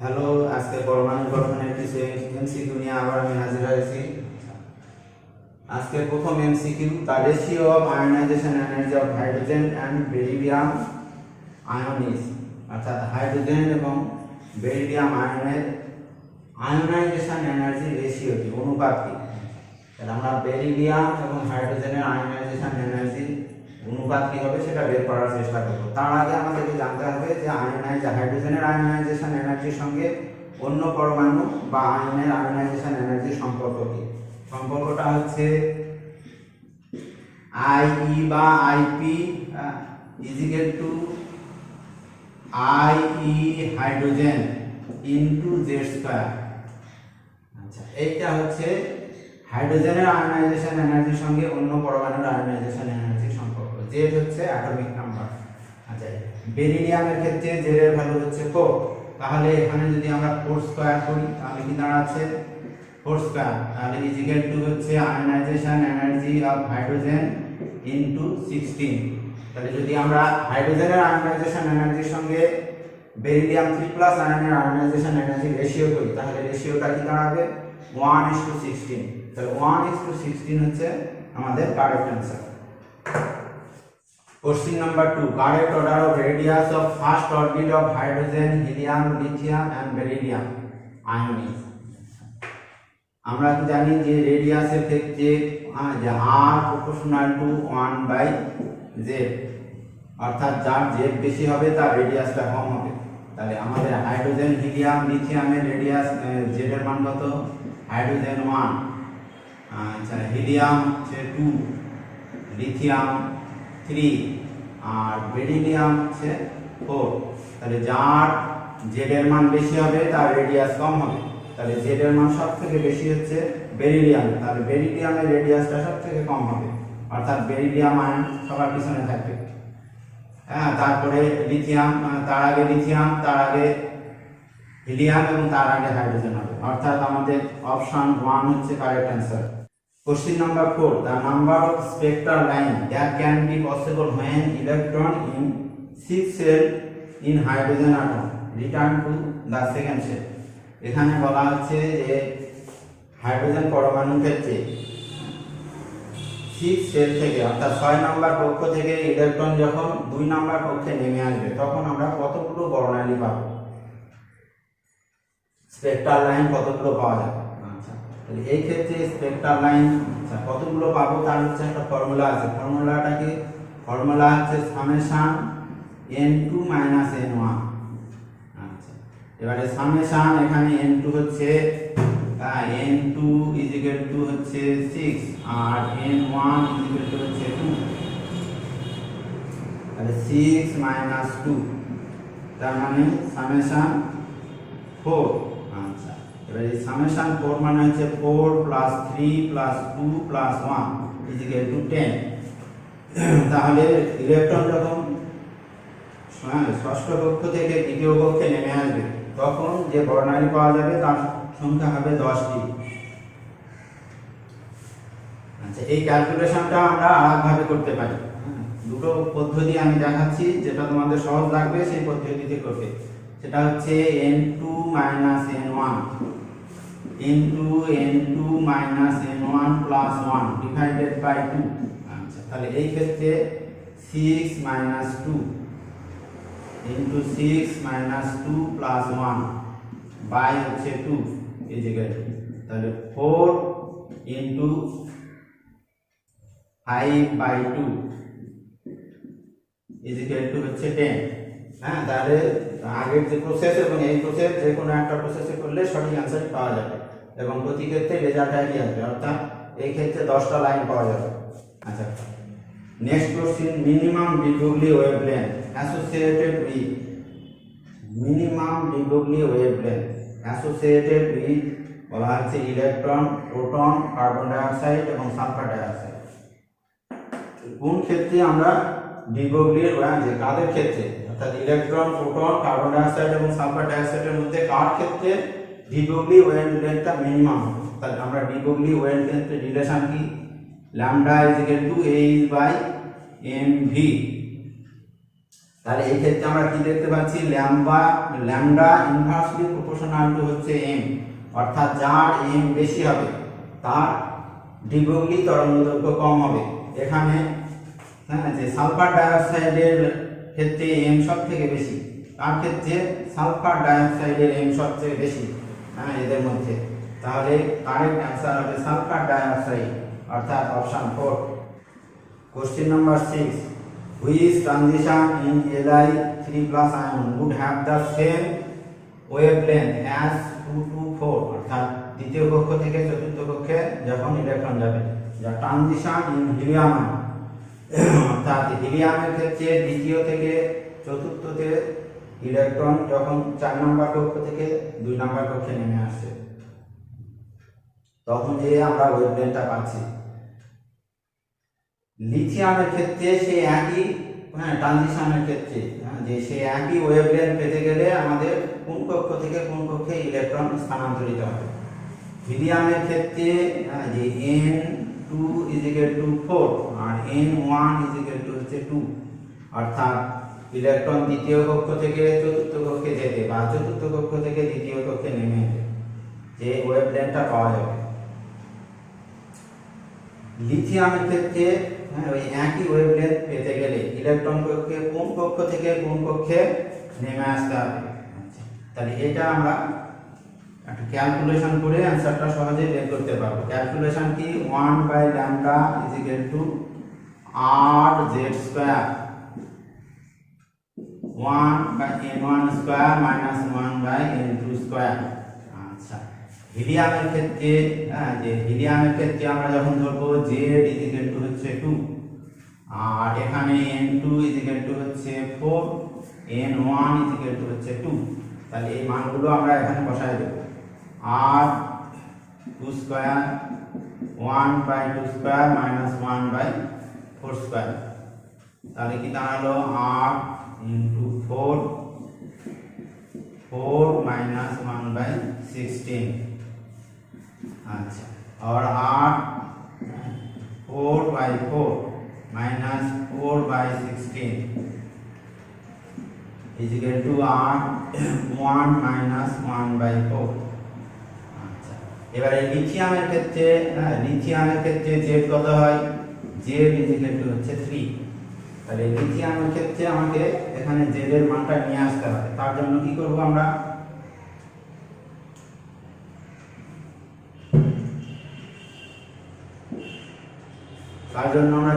Hello, আজকে পরমাণু গঠনের কিছু এমসিকিউ নিয়ে আবার আমি হাজির হয়েছি। আজকে প্রথম MCQ, the ratio of ionisation energy of hydrogen and beryllium ion is, অর্থাৎ হাইড্রোজেন এবং বেরিলিয়াম আয়নের আয়নাইজেশন এনার্জি রেশিওটি অনুপাত কি। তাহলে আমরা বেরিলিয়াম এবং হাইড্রোজেনের আয়নাইজেশন এনার্জি অনুপাত কি হবে সেটা বের করার চেষ্টা করব। তার আগে আমাদেরকে জানতে হবে যে হাইড্রোজেনের আয়নাইজেশন এনার্জির সঙ্গে অন্য পরমাণু বা আয়নের আয়নাইজেশন এনার্জির সম্পর্ক কি। সম্পর্কটা হচ্ছে আইই বা IP is equal to IE hydrogen into Z square. আচ্ছা, এইটা হচ্ছে হাইড্রোজেনের আয়নাইজেশন এনার্জির সঙ্গে অন্য পরমাণুর আয়নাইজেশন এনার্জির সম্পর্ক। জেড হচ্ছে অ্যাটমিক নাম্বার। আচ্ছা, বেরিলিয়ামের ক্ষেত্রে জেড এর ভ্যালু হচ্ছে 4। তাহলে এখানে যদি আমরা 4 স্কয়ার করি তাহলে কি দাঁড়াচ্ছে 4 স্কয়ার। তাহলে ইজিক্যাল টু হচ্ছে ionisation energy of hydrogen into 16। তাহলে যদি আমরা হাইড্রোজেনের আয়নাইজেশন এনার্জির সঙ্গে বেরিলিয়াম 3+ আয়নের আয়নাইজেশন এনার্জি রেশিও করি তাহলে রেশিওটা কি দাঁড়াবে 1:16। তাহলে 1:16 হচ্ছে আমাদের correct answer. Question number 2. Correct order of radius of first orbit of hydrogen, helium, lithium and beryllium ion is. আমরা কি জানি যে রেডিয়াসের ক্ষেত্রে যে r proportional to 1/z, অর্থাৎ যার z বেশি হবে তার রেডিয়াসটা কম হবে। তাহলে আমাদের হাইড্রোজেন, হিলিয়াম, লিথিয়ামের রেডিয়াস z এর মান কত? হাইড্রোজেন 1, আচ্ছা হিলিয়াম হচ্ছে 2, লিথিয়াম 3 আর বেরিলিয়াম হচ্ছে 4। তাহলে যার জেড এর মান বেশি হবে তার রেডিয়াস কম হবে। তাহলে জেড এর মান সবথেকে বেশি হচ্ছে বেরিলিয়াম, তাহলে বেরিলিয়ামের রেডিয়াসটা সবথেকে কম হবে, অর্থাৎ বেরিলিয়াম আয়ন সবার পিছনে থাকবে। হ্যাঁ, তারপরে লিথিয়াম, তার আগে লিথিয়াম, তার আগে হিলিয়াম এবং তার আগে হাইড্রোজেন হবে, অর্থাৎ আমাদের অপশন 1 হচ্ছে correct answer. Question number 4. The number of spectral line that can be possible when electron in 6 cell in hydrogen atom return to the second cell. এখানে বলা হচ্ছে যে হাইড্রোজেন পরমাণুর ক্ষেত্রে 6 সেল থেকে অর্থাৎ 6 নম্বর কক্ষ থেকে ইলেকট্রন যখন 2 নম্বর কক্ষে নেমে আসবে তখন আমরা কতগুলো বর্ণালী পাবো, স্পেকট্রাল লাইন কতগুলো পাওয়া যাবে। এই ক্ষেত্রে স্পেকট্রাল লাইন কতগুলো পাবো তার হচ্ছে একটা ফর্মুলা আছে। ফর্মুলা হচ্ছে সামেশন n2 - n1। আচ্ছা, এবারে সামেশন এখানে n2 হচ্ছে n2 হচ্ছে 6 আর n1 হচ্ছে 2। তাহলে 6 - 2 তার মানে সামেশন 4। আচ্ছা, এবারে সামেশন 4 মানে হচ্ছে 4 + 3 + 2 + 1 = 10। তাহলে ইলেকট্রন যখন ষষ্ঠ কক্ষ থেকে দ্বিতীয় কক্ষে নেমে আসবে তখন যে বর্ণালী পাওয়া যাবে তার সংখ্যা হবে 10টি। আচ্ছা, এই ক্যালকুলেশনটা আমরা আরেকভাবে করতে পারি। দুটো পদ্ধতি আমি দেখাচ্ছি, যেটা তোমাদের সহজ লাগবে সেই পদ্ধতিতে করবে। সেটা হচ্ছে n2 - n1 into n2 - n1 + 1 divided by 2। আচ্ছা, তাহলে এই ক্ষেত্রে 6 - 2 into 6 - 2 + 1 by হচ্ছে 2 তাহলে 4 into 5/2 হচ্ছে 10। হ্যাঁ, তাহলে আগের যে প্রসেস এবং এই প্রসেস যে কোনো একটা প্রসেসে করলে সঠিক অ্যান্সার পাওয়া যাবে এবং প্রতি ক্ষেত্রে রেজাল্ট একই আসবে, অর্থাৎ এই ক্ষেত্রে 10টা লাইন পাওয়া যাবে। আচ্ছা, next question, minimum de Broglie wavelength associated with বলা হচ্ছে electron, proton, carbon die oxide এবং সালফার ডাই অক্সাইড। কোন ক্ষেত্রে আমরা ডি ব্রগলির কাদের ক্ষেত্রে, অর্থাৎ electron, proton, carbon die oxide এবং সালফার ডাই অক্সাইডের মধ্যে কার ক্ষেত্রে ডি ব্রগলি ওয়েভলেন্থটা মিনিমাম হবে। তাহলে আমরা ডি ব্রগলি ওয়েভলেন্থের রিলেশন কি, λ = h/mv। তাহলে এই ক্ষেত্রে আমরা কি দেখতে পাচ্ছি, ল্যামডা ইনভার্সলি প্রপোর্শনাল টু হচ্ছে এম, অর্থাৎ যার এম বেশি হবে তার ডি ব্রগলি তরঙ্গদৈর্ঘ্য কম হবে। এখানে হ্যাঁ যে সালফার ডাইঅক্সাইডের ক্ষেত্রে এম সব থেকে বেশি, তার ক্ষেত্রে সালফার ডাইঅক্সাইডের এম সবচেয়ে বেশি হ্যাঁ এদের মধ্যে। তাহলে কারেক্ট অ্যান্সার হবে সালফার ডাইঅক্সাইড, অর্থাৎ option 4। Question number 6, which transition in Li3+ ion would have the same wavelength as 2 to 4, অর্থাৎ দ্বিতীয় কক্ষ থেকে চতুর্থ কক্ষে যখন ইলেকট্রন যাবে, যা ট্রানজিশন ইন হিলিয়াম, অর্থাৎ হিলিয়ামের ক্ষেত্রে দ্বিতীয় থেকে চতুর্থতে ইলেকট্রন যখন 4 নম্বর কক্ষ থেকে 2 নম্বর কক্ষে নেমে আসছে, তখন যে আমরা ওয়েভলেন্থটা পাচ্ছি। লিথিয়ামের ক্ষেত্রে সেই একই ট্রানজিশনের ক্ষেত্রে যে সেই একই ওয়েভলেন্থ পেতে গেলে আমাদের কোন কক্ষ থেকে কোন কক্ষে ইলেকট্রন স্থানান্তরিত হবে। হিলিয়ামের ক্ষেত্রে যে n2 = 4 আর n1 হচ্ছে 2, অর্থাৎ ইলেকট্রন দ্বিতীয় কক্ষ থেকে চতুর্থ কক্ষে যেতে বা চতুর্থ কক্ষ থেকে দ্বিতীয় কক্ষে নেমে যেতে যে ওয়েভলেন্থটা পাওয়া যাবে। লিথিয়ামের ক্ষেত্রে ওই একই ওয়েভলেন্থ পেতে গেলে ইলেকট্রন কক্ষে কোন কক্ষ থেকে কোন কক্ষে নেমে আসতে হবে। তাহলে এটা আমরা একটা ক্যালকুলেশন করে অ্যানসারটা সহজে বের করতে পারবো। ক্যালকুলেশন কি, 1/λ = rz², 1/n1² - 1/n2²। আচ্ছা, হিলিয়ামের ক্ষেত্রে যে হিলিয়ামের ক্ষেত্রে আমরা যখন ধরবো z হচ্ছে 2, আর এখানে n2 হচ্ছে 4, n1 হচ্ছে 2, তাহলে এই মানগুলো আমরা এখানে বসায় দেব। r2² 1/2² - 1/4², তাহলে কি দাঁড়ালো r × 4 4 - 1/16। अच्छा, और r 4/4 - 4/16 = r 1 - 1/4। আচ্ছা, এবারে লিথিয়ামের ক্ষেত্রে z কত হয়, z হচ্ছে 3। তাহলে লিথিয়ামের ক্ষেত্রে আমাকে এখানে z এর মানটা নিয়ে আসতে হবে। তার জন্য কি করব আমরা,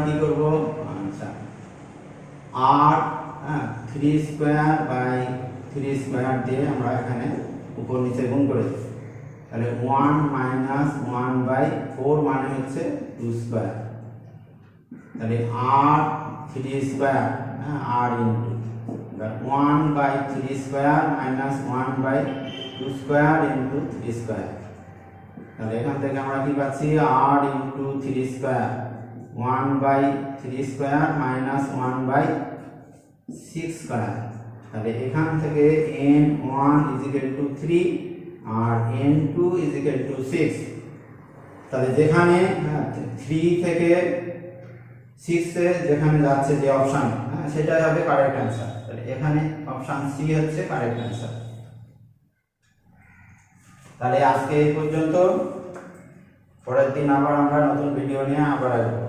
কি করব, আচ্ছা r 3² দিয়ে আমরা এখানে উপর নিচে গুণ করে দেব। তাহলে 1 - 1/4 মানে হচ্ছে 2²। তাহলে r 3² r ইনটু 1/3² - 1/2² ইনটু 3²। তাহলে এখান থেকে আমরা কি পাচ্ছি, r ইনটু 3², 1/3² - 1/6²। তাহলে এখান থেকে n1 = 3 আর n2 = 6। তাহলে যেখানে 3 থেকে 6 এ যেখানে যাচ্ছে যে অপশন সেটাই হবে কারেক্ট অ্যান্সার। তাহলে এখানে অপশন সি হচ্ছে কারেক্ট অ্যান্সার। তাহলে আজকে এই পর্যন্ত, পরের দিন আবার আমরা নতুন ভিডিও নিয়ে আবার আসবো।